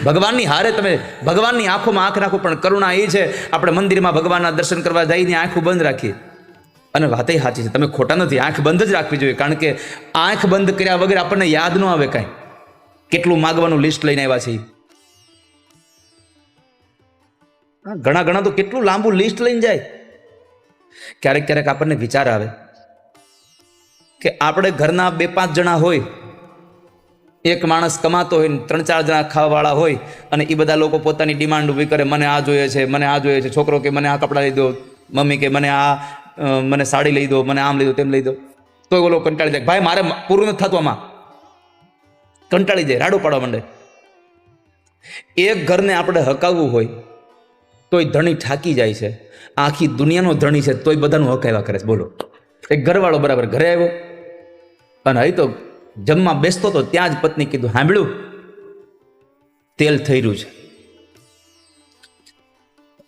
ભગવાનની હારે તમે ભગવાનની આંખોમાં આંખ રાખો, પણ કરુણા એ છે આપણે મંદિરમાં ભગવાનના દર્શન કરવા જઈને આંખો બંધ રાખીએ. અને વાતે સાચી છે, તમે ખોટા નથી, આંખ બંધ જ રાખવી જોઈએ. કારણ કે આંખ બંધ કર્યા વગર આપણને યાદ ન આવે કાંઈ, કેટલું માગવાનું લિસ્ટ લઈને આવ્યા છે. ઘણા ઘણા તો કેટલું લાંબુ લિસ્ટ લઈને જાય. ક્યારેક ક્યારેક આપણને વિચાર આવે કે આપણે ઘરના 2-5 જણા હોય, એક માણસ કમાતો હોય ને 3-4 જણા ખાવાવાળા હોય, અને એ બધા લોકો પોતાની ડિમાન્ડ ઊભી કરે, મને આ જોઈએ છે, મને આ જોઈએ છે. છોકરો કે મને આ કપડાં લઈ દો, મમ્મી કે મને સાડી લઈ દો, મને આમ લઈ દો, તેમ લઈ દો. તો ઓલો કંટાળી જાય, ભાઈ મારે પૂરું નથી થતું આમાં, કંટાળી જાય, રાડું પાડવા માંડે. એક ઘરને આપણે હકાવવું હોય તોય ધણી થાકી જાય છે. આખી દુનિયાનો ધણી છે તોય બધાનું હકાવ્યા કરે છે. બોલો, એક ઘરવાળો બરાબર ઘરે આવ્યો અને અહીં તો જમવા બેસતો તો ત્યાં જ પત્ની કીધું, સાંભળ્યું તેલ થઈ રહ્યું છે.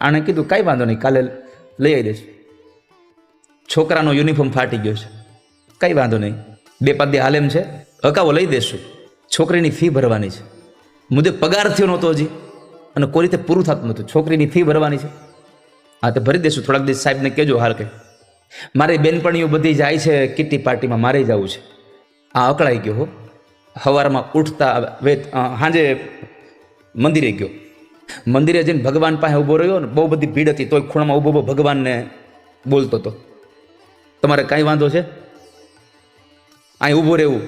આણે કીધું કાંઈ વાંધો નહીં, કાલે લઈ આવી દઈશ. છોકરાનો યુનિફોર્મ ફાટી ગયો છે, કંઈ વાંધો નહીં, 2-5 દી હાલ એમ છે, હકાવો લઈ દેશું. છોકરીની ફી ભરવાની છે, મુદ્દે પગાર થયો નહોતો હજી, અને કોઈ રીતે પૂરું થતું નહોતું. છોકરીની ફી ભરવાની છે, હા તો ભરી દેશું, થોડાક દિવસ સાહેબને કહેજો. હાલ કે મારી બેનપણીઓ બધી જાય છે કિટ્ટી પાર્ટીમાં, મારે જવું છે. આ અકળાઈ ગયો હો. સવારમાં ઉઠતા સાંજે મંદિરે ગયો, મંદિરે જઈને ભગવાન પાસે ઊભો રહ્યો ને, બહુ બધી ભીડ હતી, તોય ખૂણામાં ઊભો ભગવાનને બોલતો હતો, તમારે કાંઈ વાંધો છે? અહીં ઊભો રહેવું,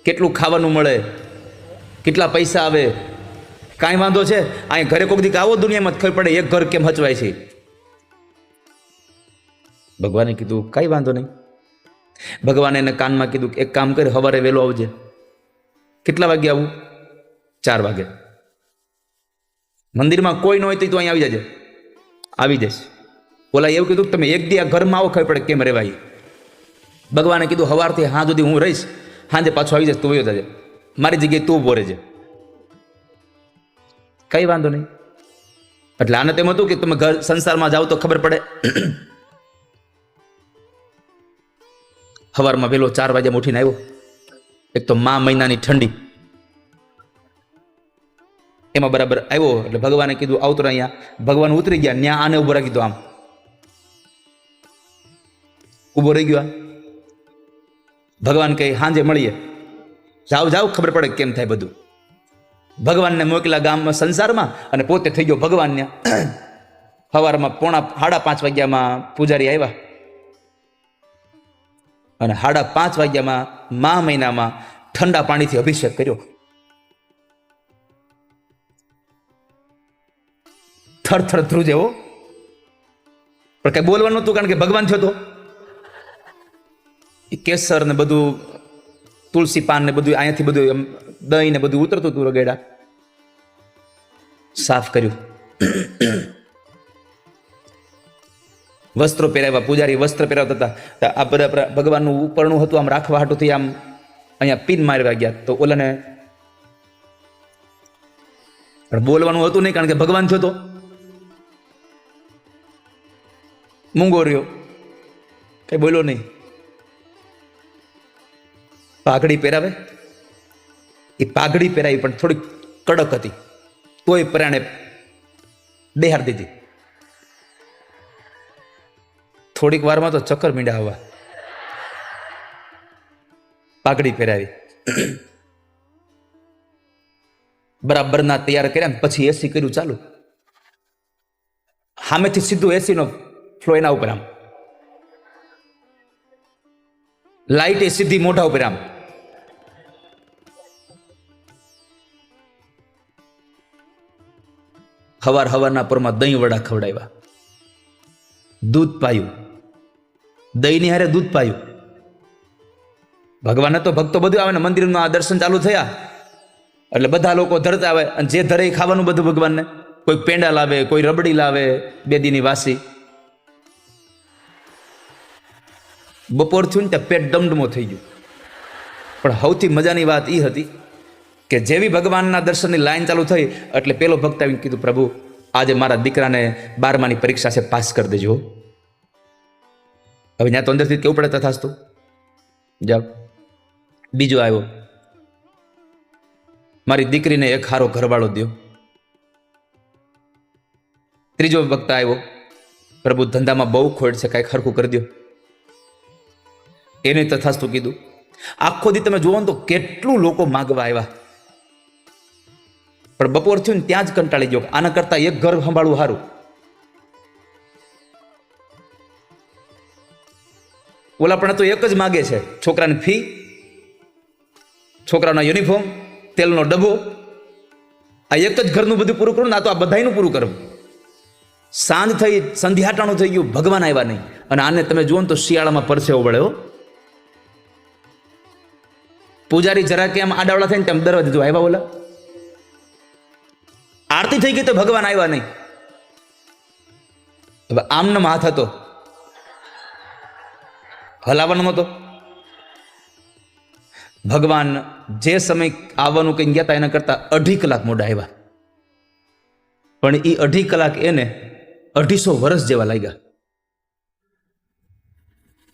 કેટલું ખાવાનું મળે, કેટલા પૈસા આવે, કાંઈ વાંધો છે? અહીં ઘરે કોઈક દીક આવો દુનિયામાં ખબર પડે એક ઘર કેમ હચવાય છે. ભગવાને કીધું કાંઈ વાંધો નહીં. ભગવાને એને કાનમાં કીધું એક કામ કરે, સવારે વહેલો આવજે. કેટલા વાગે આવું? 4 વાગે. મંદિરમાં કોઈ ન હોય તો અહીં આવી જજે. આવી જઈશ. ઓલા એવું કીધું તમે એક દી આ ઘરમાં આવો, ખબર પડે કેમ રહેવાય. ભગવાને કીધું સવારથી હાં સુધી હું રહીશ, સાંજે પાછો આવી જઈશ, તું વયો જજે, મારી જગ્યાએ તું ઊભો રહેજે. કંઈ વાંધો નહીં. એટલે આને તેમ હતું કે તમે ઘર સંસારમાં જાઓ તો ખબર પડે. સવારમાં વહેલો 4 વાગ્યા ઉઠીને આવ્યો. એક તો મહિનાની ઠંડી, એમાં બરાબર આવ્યો એટલે ભગવાને કીધું આવતો અહીંયા. ભગવાન ઉતરી ગયા, ત્યાં આને ઉભો રાખી દો, આમ ઉભો રહી ગયો. ભગવાન કહે સાંજે મળીએ, જાઓ જાઓ, ખબર પડે કેમ થાય બધું. ભગવાનને મોકલા ગામમાં સંસારમાં, અને પોતે થઈ ગયો ભગવાનને. સવારમાં 4:30 વાગ્યામાં પૂજારી આવ્યા, અને 5:30 વાગ્યામાં મહિનામાં ઠંડા પાણીથી અભિષેક કર્યો. થર ધ્રુજે હો, પણ કઈ બોલવાનું નતું, કારણ કે ભગવાન થયો તો. કેસર ને બધું, તુલસી પાન ને બધું, અહીંયાથી બધું દહીં ને બધું ઉતરતું હતું, રગેડા સાફ કર્યું. વસ્ત્રો પહેરાવ્યા, પૂજારી વસ્ત્ર પહેરાવતા હતા. આ બધા ભગવાનનું ઉપરણું હતું, આમ રાખવા હાટુથી આમ અહીંયા પિન મારવા ગયા. તો ઓલાને બોલવાનું હતું નહીં, કારણ કે ભગવાન થયો તો. મૂંગો રહ્યો, કઈ બોલ્યો નહીં. પાઘડી પહેરાવે, એ પાઘડી પહેરાવી પણ થોડીક કડક હતી, તોય પરાણે બેહાર દીધી. થોડીક વારમાં તો ચક્કર મીંડા આવવા. પાઘડી પહેરાવી, બરાબરના તૈયાર કર્યા, પછી એસી કર્યું ચાલુ. સામેથી સીધું એસી નો ફ્લો એના ઉપર, આમ લાઈટ એ સીધી મોઢા ઉપર, આમ હવારના પરમાં દહીં વડા ખવડાવ્યા, દૂધ પાયું, દહીંની હારે દૂધ પાયું. ભગવાને તો ભક્તો બધું આવે ને, મંદિરનું આ દર્શન ચાલુ થયા એટલે બધા લોકો ધરતા આવે, અને જે ધરે ખાવાનું બધું ભગવાનને. કોઈ પેંડા લાવે, કોઈ રબડી લાવે, 2 દીની વાસી. બપોર થયું ને ત્યાં પેટ ડમડમો થઈ ગયું. પણ સૌથી મજાની વાત એ હતી કે જેવી ભગવાનના દર્શનની લાઈન ચાલુ થઈ એટલે પેલો ભક્ત આવીને કીધું, પ્રભુ આજે મારા દીકરાને 12માની પરીક્ષા છે, પાસ કરી દેજો. હવે ત્યાં તો અંદરથી કેવું પડે, તથાસ્તુ જાઓ. બીજો આવ્યો, મારી દીકરીને એક હારો ઘરવાળો દ્યો. ત્રીજો વખત આવ્યો, પ્રભુ ધંધામાં બહુ ખોટ છે, કાંઈક હરખું કરી દો. એને તથાસ્તુ કીધું. આખો દી તમે જુઓ ને તો કેટલું લોકો માગવા આવ્યા, પણ બપોર થયું ને ત્યાં જ કંટાળી ગયો. આના કરતા એક ઘર સંભાળવું સારું. ઓલા પણ તો એક જ માગે છે, છોકરાની ફી, છોકરાનો યુનિફોર્મ, તેલનો ડબ્બો. આ એક જ ઘરનું બધું પૂરું કરું ને, આ તો આ બધાયનું પૂરું કરવું. સાંજ થઈ, સંધ્યાટાણું થઈ ગયું, ભગવાન આવ્યા નહીં. અને આને તમે જુઓ ને તો શિયાળામાં પરસેવો વળ્યો. પૂજારી જરા કે આમ આડાવડા થઈને તેમ દરવા દીધું, આવ્યા ઓલા. આરતી થઈ ગઈ તો ભગવાન આવ્યા નહીં. હવે આમનો હાથ હતો, હલાવાનો નહોતો. ભગવાન જે સમય આવવાનું કઈ ગયા હતા એના કરતા 2.5 કલાક મોડા આવ્યા. પણ એ 2.5 કલાક એને 250 વર્ષ જેવા લાગ્યા.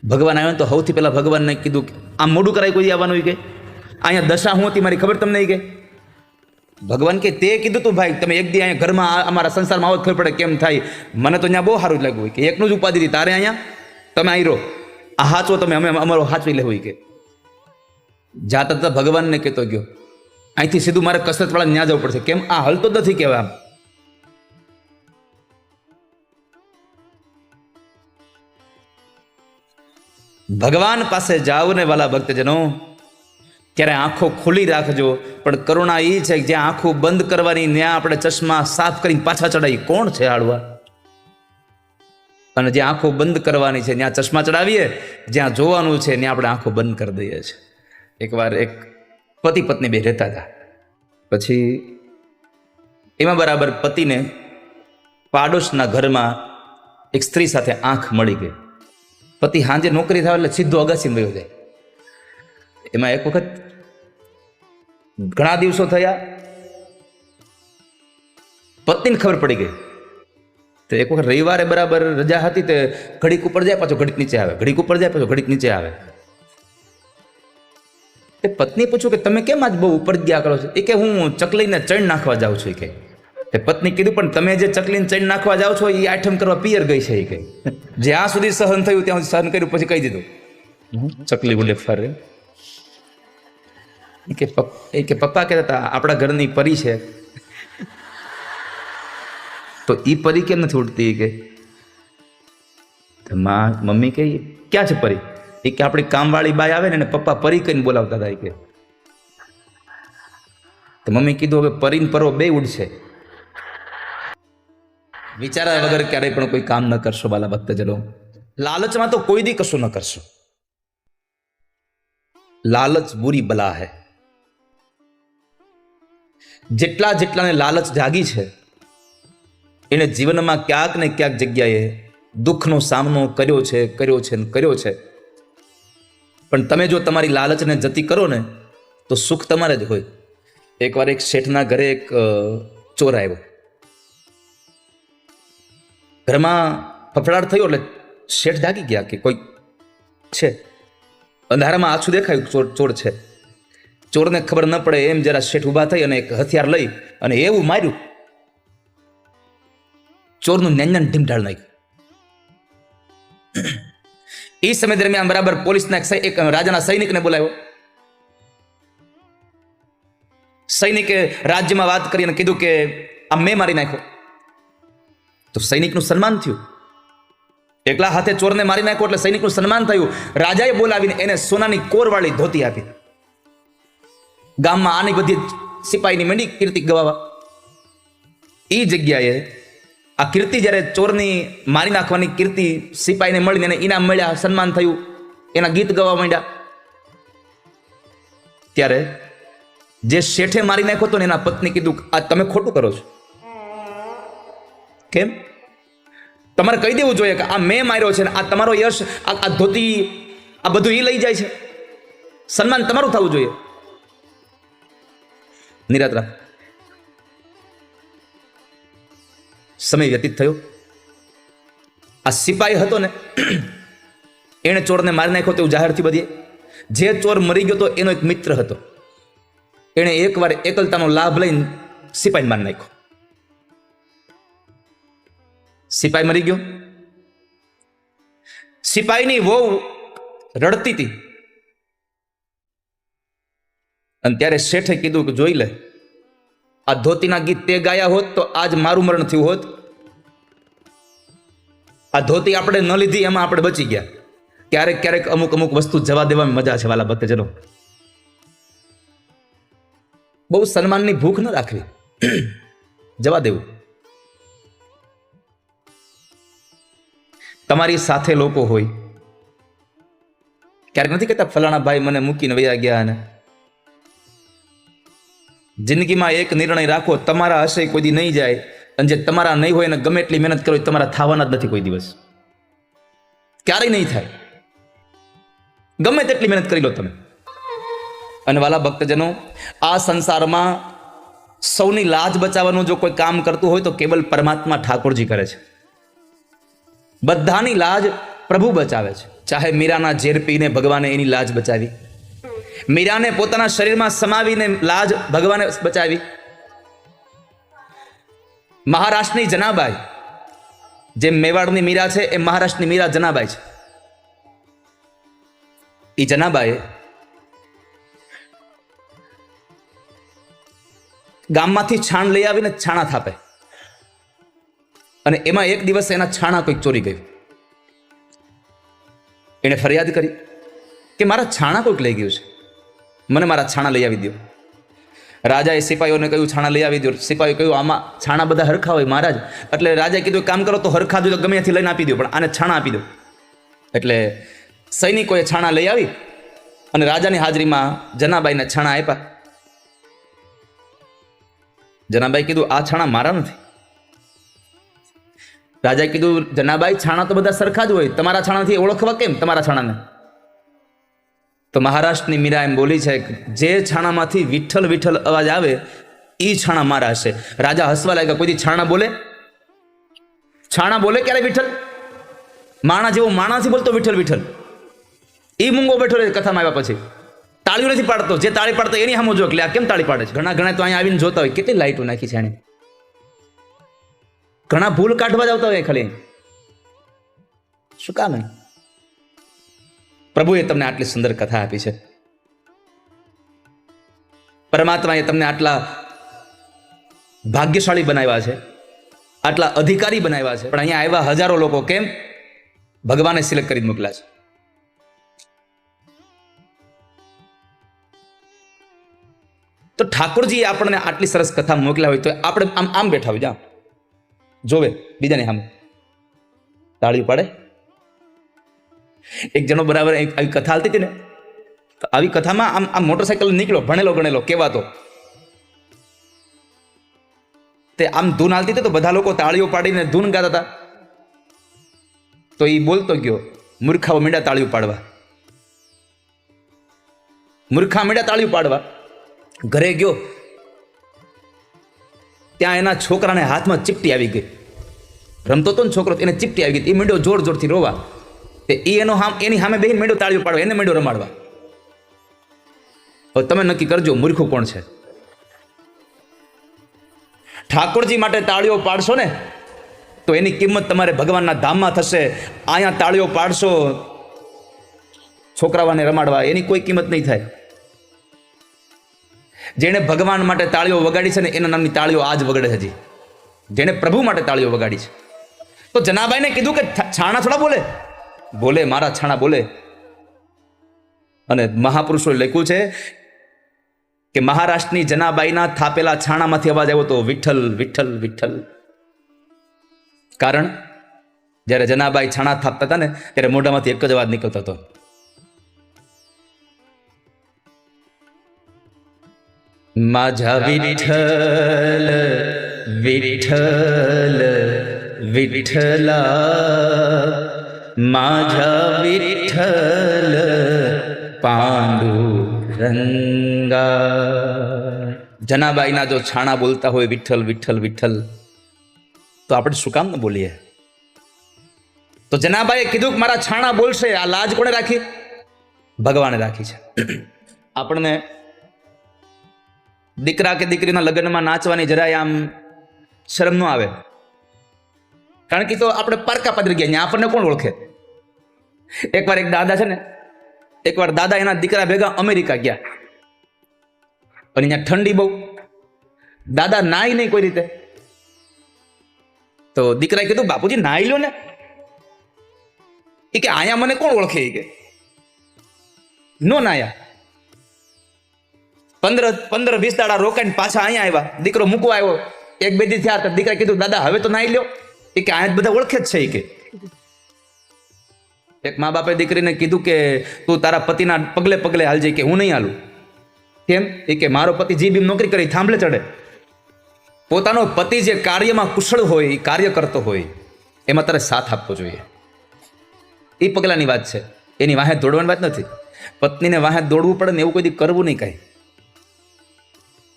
ભગવાન આવ્યા તો સૌથી પહેલા ભગવાનને કીધું, આમ મોડું કરાય કોઈ આવવાનું? કે અહીંયા દશા હું હતી મારી ખબર તમને? કે ભગવાન કે તે કીધું તું ભાઈ, તમે એક દી અહીંયા ઘરમાં અમારા સંસારમાં આવો ખબર પડે કેમ થાય. મને તો અહીંયા બહુ સારું જ લાગ્યું કે એકનું જ ઉપાધિ હતી, તારે અહીંયા તમે અહીં રહો, આ હાચવો તમે, અમે અમારો હાચવી લેવું. કે જાતા હતા ભગવાનને કહેતો ગયો, અહીંથી સીધું મારે કસરતવાળા ત્યાં જવું પડશે. કેમ? આ હલતો જ નથી કહેવા. આમ ભગવાન પાસે જાઓ ને વાલા ભક્તજનો, ત્યારે આંખો ખુલ્લી રાખજો. પણ કરુણા એ છે કે જ્યાં આંખો બંધ કરવાની ત્યાં આપણે ચશ્મા સાફ કરીને પાછા ચડાવી. કોણ છે આળવા? અને જ્યાં આંખો બંધ કરવાની છે ત્યાં ચશ્મા ચડાવીએ, જ્યાં જોવાનું છે ત્યાં આપણે આંખો બંધ કરી દઈએ છીએ. એકવાર એક પતિ પત્ની બે રહેતા હતા. પછી એમાં બરાબર પતિને પાડોશના ઘરમાં એક સ્ત્રી સાથે આંખ મળી ગઈ. પતિ સાંજે નોકરી થાય એટલે સીધો અગાસીમાં વયો જાય. એમાં એક વખત ઘણા દિવસો થયા, પત્નીને ખબર પડી ગઈ. તો એક વખત રવિવારે બરાબર રજા હતી, તે ઘડીક ઉપર જાય પાછો ઘડીક નીચે આવે, ઘડીક ઉપર જાય પાછો ઘડીક નીચે આવે. તે પત્ની પૂછ્યું કે તમે કેમ આજ બહુ ઉપર ગયા કરો છો? એ કે હું ચકલીને ચણ નાખવા જાઉં છું. કે તે પત્ની કીધું પણ તમે જે ચકલીને ચણ નાખવા જાઓ છો એ આઈટમ કરવા પિયર ગઈ છે. એ કે જ્યાં સુધી સહન થયું ત્યાં સુધી સહન કર્યું, પછી કહી દીધું ચકલી ઉડે ફરે. એ કે પપ્પા કહેતા હતા આપણા ઘરની પરી છે. તો એ પરી કેમ નથી ઉડતી? કે મમ્મી કે ક્યાં છે પરી? એ કે આપણી કામવાળી બાઈ આવે ને પપ્પા પરી કહીને બોલાવતા હતા. કે તો મમ્મી કીધું હવે પરીને પરવો બે ઉડશે. વિચાર્યા વગર ક્યારેય પણ કોઈ કામ ન કરશો વાલા ભક્તજનો. લાલચમાં તો કોઈ દી કશું ન કરશો. લાલચ બુરી બલા હૈ. જેટલાને લાલચ જાગી છે એને જીવનમાં ક્યાંક ને ક્યાંક જગ્યાએ દુઃખનો સામનો કર્યો છે. પણ તમે જો તમારી લાલચને જતી કરો ને તો સુખ તમારે જ હોય. એકવાર એક શેઠના ઘરે એક ચોર આવ્યો. ઘરમાં ફફડાટ થયો એટલે શેઠ જાગી ગયા કે કોઈ છે. અંધારામાં આછું દેખાયું ચોર છે. ચોરને ખબર ન પડે એમ જરા શેઠ ઊભા થઈ અને એક હથિયાર લઈ અને એવું માર્યું, ચોરનું ન્યાન ઢીમઢાળ નાખ્યું. એ સમય દરમિયાન બરાબર પોલીસના એક રાજાના સૈનિકને બોલાવ્યો. સૈનિકે રાજ્યમાં વાત કરી અને કીધું કે આ મેં મારી નાખ્યો. તો સૈનિકનું સન્માન થયું. એકલા હાથે ચોરને મારી નાખ્યો એટલે સૈનિકનું સન્માન થયું. રાજાએ બોલાવીને એને સોનાની કોરવાળી ધોતી આપી. ગામમાં આની બધી સિપાહીની મંડી કીર્તિ ગવાવા. એ જગ્યાએ આ કીર્તિ જ્યારે ચોરની મારી નાખવાની કીર્તિ સિપાહીને મળીને એને ઇનામ મળ્યા, સન્માન થયું, એના ગીત ગવા માંડ્યા. ત્યારે જે શેઠે મારી નાખ્યો હતો ને એના પત્ની કીધું આ તમે ખોટું કરો છો. કેમ? તમારે કહી દેવું જોઈએ કે આ મેં માર્યો છે ને આ તમારો યશ, આ ધોતી, આ બધું એ લઈ જાય છે, સન્માન તમારું થવું જોઈએ. નિરાત્રા સમય વ્યતીત થયો. આ સિપાહી હતો ને એણે ચોરને મારી નાખ્યો તેવું જાહેર થયું બધે. જે ચોર મરી ગયો તો એનો એક મિત્ર હતો. એણે એકવાર એકલતાનો લાભ લઈને સિપાહી મારી નાખ્યો. સિપાહી મરી ગયો. સિપાહીની વહુ રડતી હતી અને ત્યારે શેઠે કીધું કે જોઈ લે, આ ધોતીના ગીત તે ગાયા હોત તો આજ મારું મરણ થયું હોત. આ ધોતી આપણે ન લીધી એમાં આપણે બચી ગયા. ક્યારેક ક્યારેક અમુક અમુક વસ્તુ જવા દેવામાં મજા છે વાલા ભક્તજનો. બહુ સન્માનની ભૂખ ન રાખવી, જવા દેવું. તમારી સાથે લોકો હોય, ક્યારેક નથી કહેતા ફલાણા ભાઈ મને મૂકીને વયા ગયા. અને જિંદગીમાં એક નિર્ણય રાખો, તમારા હશે કોઈ દી નહીં જાય, અને જે તમારા નહીં હોય એને ગમે એટલી મહેનત કરો તમારા થવાના જ નથી કોઈ દિવસ, ક્યારેય નહીં થાય. ગમે તેટલી મહેનત કરી લો તમે. અને વાલા ભક્તજનો, આ સંસારમાં સૌની લાજ બચાવવાનું જો કોઈ કામ કરતું હોય તો કેવલ પરમાત્મા ઠાકોરજી કરે છે. બધાની લાજ પ્રભુ બચાવે છે. ચાહે મીરાના ઝેર પીને ભગવાને એની લાજ બચાવી, મીરાને પોતાના શરીરમાં સમાવીને લાજ ભગવાને બચાવી. મહારાષ્ટ્રની જનાબાઈ, જે મેવાડની મીરા છે એ મહારાષ્ટ્રની મીરા જનાબાઈ છે. એ જનાબાએ ગામમાંથી છાણ લઈ આવીને છાણા થાપે, અને એમાં એક દિવસ એના છાણા કોઈક ચોરી ગયું. એણે ફરિયાદ કરી કે મારા છાણા કોઈક લઈ ગયું છે, મને મારા છાણા લઈ આવી દો. રાજાએ સિપાહીઓને કહ્યું છાણા લઈ આવી દો. સિપાહીઓ કહ્યું આમાં છાણા બધા હરખા હોય મહારાજ. એટલે રાજાએ કીધું કામ કરો તો હરખા દો, ગમે ત્યાંથી લઈને આપી દો, પણ આને છાણા આપી દો. એટલે સૈનિકોએ છાણા લઈ આવી અને રાજાની હાજરીમાં જનાબાઈને છાણા આપ્યા. જનાબાઈ કીધું આ છાણા મારા નથી. રાજાએ કીધું જનાબાઈ છાણા તો બધા સરખા જ હોય, તમારા છાણાથી ઓળખવા કેમ તમારા છાણાને? તો મહારાષ્ટ્રની મીરા એમ બોલી છે કે જે છાણામાંથી વિઠ્ઠલ વિઠ્ઠલ અવાજ આવે એ છાણા મારા હશે. રાજા હસવા લાગ્યા. કોઈ છાણા બોલે? છાણા બોલે ક્યારે વિઠ્ઠલ? માણા જેવો માણાથી બોલતો વિઠ્ઠલ વિઠ્ઠલ. એ મૂંગો બેઠો રહે કથામાં આવ્યા પછી. તાળીઓ નથી પાડતો. જે તાળી પાડતો એની સામે જો કે આ કેમ તાળી પાડે છે. ઘણા ઘણા તો અહીંયા આવીને જોતા હોય કેટલી લાઈટો નાખી છે એને. ઘણા ભૂલ કાઢવા જ આવતા હોય ખાલી. શું કામ? પ્રભુએ તમને આટલી સુંદર કથા આપી છે. પરમાત્માએ તમને આટલા ભાગ્યશાળી બનાવ્યા છે, આટલા અધિકારી બનાવ્યા છે, પણ અહીંયા આવ્યા હજારો લોકો કેમ? ભગવાને સિલેક્ટ કરી મોકલ્યા છે. તો ઠાકોરજીએ આપણને આટલી સરસ કથા મોકલ્યા હોય તો આપણે આમ આમ બેઠા હોય, જા જોવે બીજાની સામે તાળી પાડે. એક જણો બરાબર આવી કથા હાલતી હતી ને, તો આવી કથામાં આમ આમ મોટરસાયકલ નીકળ્યો, ભણેલો ગણેલો કહેવાતો, તે આમ ધૂન હાલતી હતી તો બધા લોકો તાળીઓ પાડીને ધૂન ગાતા હતા. તો એ બોલતો ગયો, મૂર્ખાઓ મીંડા તાળીઓ પાડવા, મૂર્ખા મીંડા તાળીઓ પાડવા. ઘરે ગયો ત્યાં એના છોકરાને હાથમાં ચીપટી આવી ગઈ. રમતો તો ને છોકરો, એને ચીપટી આવી ગઈ. એ મીંડો જોર જોરથી રોવા. તે એનો એની સામે બેહીને મીંડો તાળીઓ પાડવા, એને મીંડો રમાડવા. હવે તમે નક્કી કરજો મૂર્ખું કોણ છે. ઠાકોરજી માટે તાળીઓ પાડશો ને તો એની કિંમત તમારે ભગવાનના ધામમાં થશે. અહીંયા તાળીઓ પાડશો છોકરાઓને રમાડવા, એની કોઈ કિંમત નહીં થાય. જેણે ભગવાન માટે તાળીઓ વગાડી છે ને એના નામની તાળીઓ આજ વગડે છે. હજી જેણે પ્રભુ માટે તાળીઓ વગાડી છે. તો જનાબાઈને કીધું કે છાણા થોડા બોલે? બોલે, મારા છાણા બોલે. અને મહાપુરુષોએ લખ્યું છે કે મહારાષ્ટ્રની જનાબાઈના થાપેલા છાણામાંથી અવાજ આવ્યો તો વિઠ્ઠલ વિઠ્ઠલ વિઠ્ઠલ. કારણ જ્યારે જનાબાઈ છાણા થાપતા હતા ને ત્યારે મોઢામાંથી એક જ અવાજ નીકળતો હતો, माझा विठ्ठल विठ्ठल विठ्ठला, माझा विठ्ठल पांडुरंगा. જનાબાઈના જો છાણા બોલતા હોય વિઠ્ઠલ વિઠ્ઠલ વિઠ્ઠલ, તો આપણે શું કામ ન બોલીએ? તો જનાબાઈએ કીધું કે મારા છાણા બોલશે. આ લાજ કોણે રાખી? ભગવાને રાખી છે. આપણને દીકરા કે દીકરીના લગ્નમાં નાચવાની જરાય આમ શરમ ન આવે, કારણ કે તો આપણે પારકા પાદરી ગયા, અહીંયા આપણને કોણ ઓળખે. એકવાર એક દાદા છે ને, એકવાર દાદા એના દીકરા ભેગા અમેરિકા ગયા, અને અહીંયા ઠંડી બહુ, દાદા નાય નહીં કોઈ રીતે. તો દીકરાએ કીધું બાપુજી નાઈ લો ને. એ કે અહીંયા મને કોણ ઓળખે, કે નો નાયા. 15-20 દાડા રોકાઈને પાછા અહીંયા આવ્યા, દીકરો મૂકવા આવ્યો, 1-2 દી થયા. દીકરા કીધું દાદા હવે તો નાઈ લ્યો. એ કે અહીંયા બધા ઓળખે જ છે. કે એક મા બાપે દીકરીને કીધું કે તું તારા પતિના પગલે પગલે હાલજે. કે હું નહીં હાલું. કેમ? એ કે મારો પતિ જે બી નોકરી કરી થાંભલે ચડે. પોતાનો પતિ જે કાર્યમાં કુશળ હોય, એ કાર્ય કરતો હોય, એમાં તારે સાથ આપવો જોઈએ. એ પગલાની વાત છે, એની વાહે દોડવાની વાત નથી. પત્નીને વાહે દોડવું પડે ને એવું કોઈ દી કરવું નહીં કાંઈ.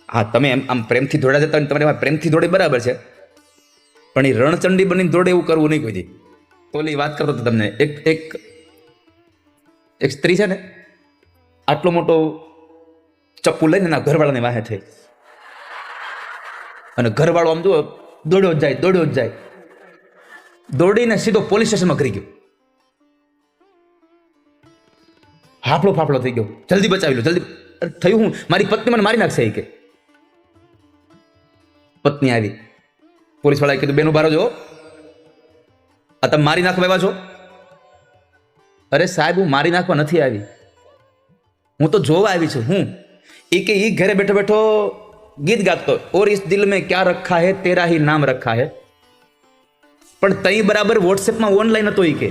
હા, તમે એમ આમ પ્રેમથી દોડા જતા હોય, તમારે પ્રેમથી દોડે બરાબર છે, પણ એ રણચંડી બનીને દોડે એવું કરવું નહીં કોઈ દી. તો ઓલી વાત કરતો હતો તમને, એક સ્ત્રી છે ને, આટલો મોટો ચપ્પુ લઈને એના ઘરવાળાને વાહે થઈ, અને ઘરવાળો આમ જુઓ દોડ્યો જ જાય, દોડીને સીધો પોલીસ સ્ટેશનમાં કરી ગયો. ફાફડો થઈ ગયો, જલ્દી બચાવી લો, જલ્દી. થયું હું, મારી પત્ની મને મારી નાખશે. કે પત્ની આવી, પોલીસ વાળાએ કીધું બેનું બારો જો, આ તમે મારી નાખવા આવ્યા છો? અરે સાહેબ, હું મારી નાખવા નથી આવી, હું તો જોવા આવી છું. હું એ કે એ ઘરે બેઠો બેઠો ગીત ગાતો, ઓર ઇસ દિલ મેં ક્યા રખા હે તેરા હી નામ રખા હે. પણ તઈ બરાબર વોટ્સએપમાં ઓનલાઈન હતો. એ કે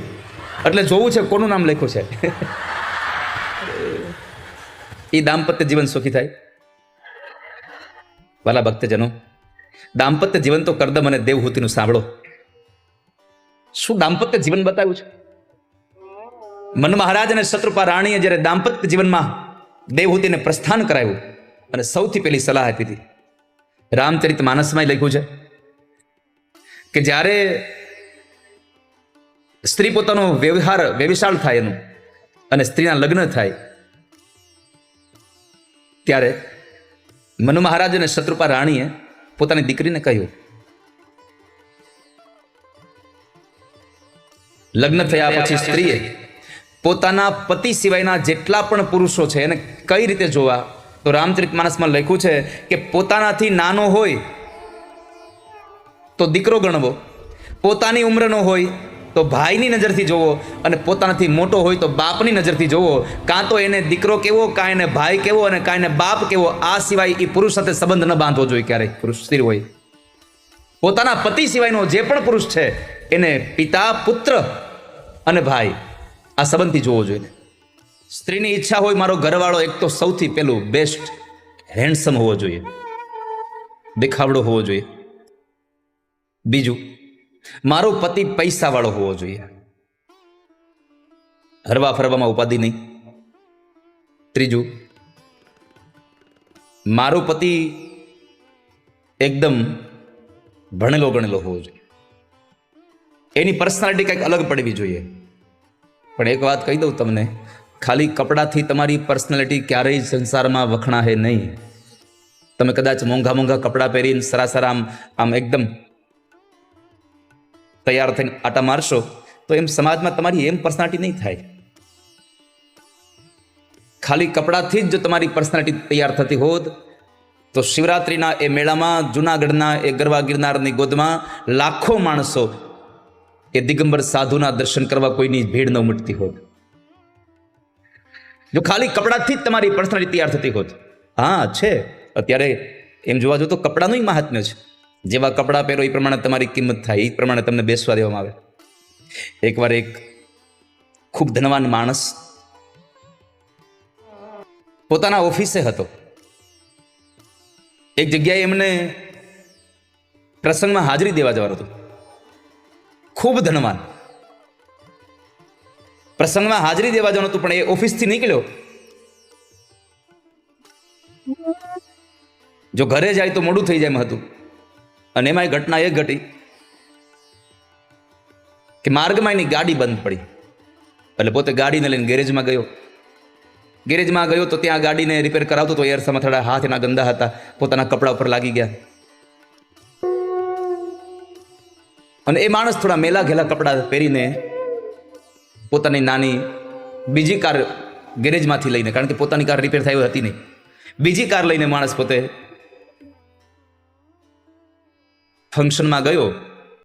એટલે જોવું છે કોનું નામ લખ્યું છે. એ દાંપત્ય જીવન સુખી થાય. વાલા ભક્તજનો, દાંપત્ય જીવન તો કરદમ અને દેવહૂતિનું સાંભળો. શું દાંપત્ય જીવન બતાવ્યું છે? મન મહારાજ અને શત્રુપા રાણીએ જ્યારે દાંપત્ય જીવનમાં દેવહૂતિને પ્રસ્થાન કરાવ્યું, અને સૌથી પહેલી સલાહ આપી હતી, રામચરિત માનસમાં લખ્યું છે કે જ્યારે સ્ત્રી પોતાનો વ્યવિશાળ થાય એનું, અને સ્ત્રીના લગ્ન થાય, ત્યારે મનુ મહારાજ અને શત્રુપા રાણીએ પોતાની દીકરીને કહ્યું, લગ્ન થયા પછી સ્ત્રીએ પોતાના પતિ સિવાયના જેટલા પણ પુરુષો છે એને કઈ રીતે જોવા? તો રામચરિત માનસમાં લખ્યું છે કે પોતાનાથી નાનો હોય તો દીકરો ગણવો, પોતાની ઉંમરનો હોય તો ભાઈની નજરથી જોવો, અને પોતાનાથી મોટો હોય તો બાપની નજરથી જોવો. કાં તો એને દીકરો કેવો, કાં એને ભાઈ કેવો, અને કાં એને બાપ કેવો. આ સિવાય એ પુરુષ સાથે સંબંધ ન બાંધવો જોઈએ ક્યારેય. પુરુષ સ્ત્રી હોય, પોતાના પતિ સિવાયનો જે પણ પુરુષ છે એને પિતા, પુત્ર અને ભાઈ આ સંબંધથી જોવો જોઈએ. સ્ત્રીની ઈચ્છા હોય મારો ઘરવાળો એક તો સૌથી પહેલું બેસ્ટ હેન્ડસમ હોવો જોઈએ, દેખાવડો હોવો જોઈએ. બીજું, મારો પતિ પૈસાવાળો હોવો જોઈએ, હરવા ફરવામાં ઉપાધિ નહીં. ત્રીજું, મારો પતિ એકદમ ભણેલો ગણેલો હોવો જોઈએ, એની પર્સનાલિટી કંઈક અલગ પડવી જોઈએ. પણ એક વાત કહી દઉં તમને, ખાલી કપડાથી તમારી પર્સનાલિટી ક્યારેય સંસારમાં વખણાશે નહીં. તમે કદાચ મોંઘા મોંઘા કપડાં પહેરીને સરાસર આમ એકદમ તૈયાર થઈને આટા મારશો તો એમ સમાજમાં તમારી એમ પર્સનાલિટી નહીં થાય. ખાલી કપડાથી જ જો તમારી પર્સનાલિટી તૈયાર થતી હોત તો શિવરાત્રિના એ મેળામાં જૂનાગઢના એ ગરવા ગિરનારની ગોદમાં લાખો માણસો એ દિગંબર સાધુના દર્શન કરવા કોઈની ભીડ ન ઉમટતી હોત. જો ખાલી કપડાથી જ તમારી પર્સનાલિટી તૈયાર થતી હોત. હા છે, અત્યારે એમ જોવા જો તો કપડાનું મહાત્મ્ય છે. જેવા કપડાં પહેરો એ પ્રમાણે તમારી કિંમત થાય, એ પ્રમાણે તમને બેસવા દેવામાં આવે. એકવાર એક ખૂબ ધનવાન માણસ પોતાના ઓફિસે હતો. એક જગ્યાએ એમને પ્રસંગમાં હાજરી દેવા જવાનું હતું. ખૂબ ધનવાન, પ્રસંગમાં હાજરી દેવા જવાનું હતું, પણ એ ઓફિસથી નીકળ્યો. જો ઘરે જાય તો મોડું થઈ જાય એમ હતું. અને એમાં ઘટના એ ઘટી કે માર્ગમાં એની ગાડી બંધ પડી. એટલે પોતે ગાડીને લઈને ગેરેજમાં ગયો. ગેરેજમાં ગયો તો ત્યાં ગાડીને રિપેર કરાવતો તો એરસામાં થોડા હાથ એના ગંદા હતા, પોતાના કપડા ઉપર લાગી ગયા. અને એ માણસ થોડા મેલા ઘેલા કપડાં પહેરીને પોતાની નાની બીજી કાર ગેરેજમાંથી લઈને, કારણ કે પોતાની કાર રિપેર થઈ હતી નહીં, બીજી કાર લઈને માણસ પોતે ફંક્શનમાં ગયો.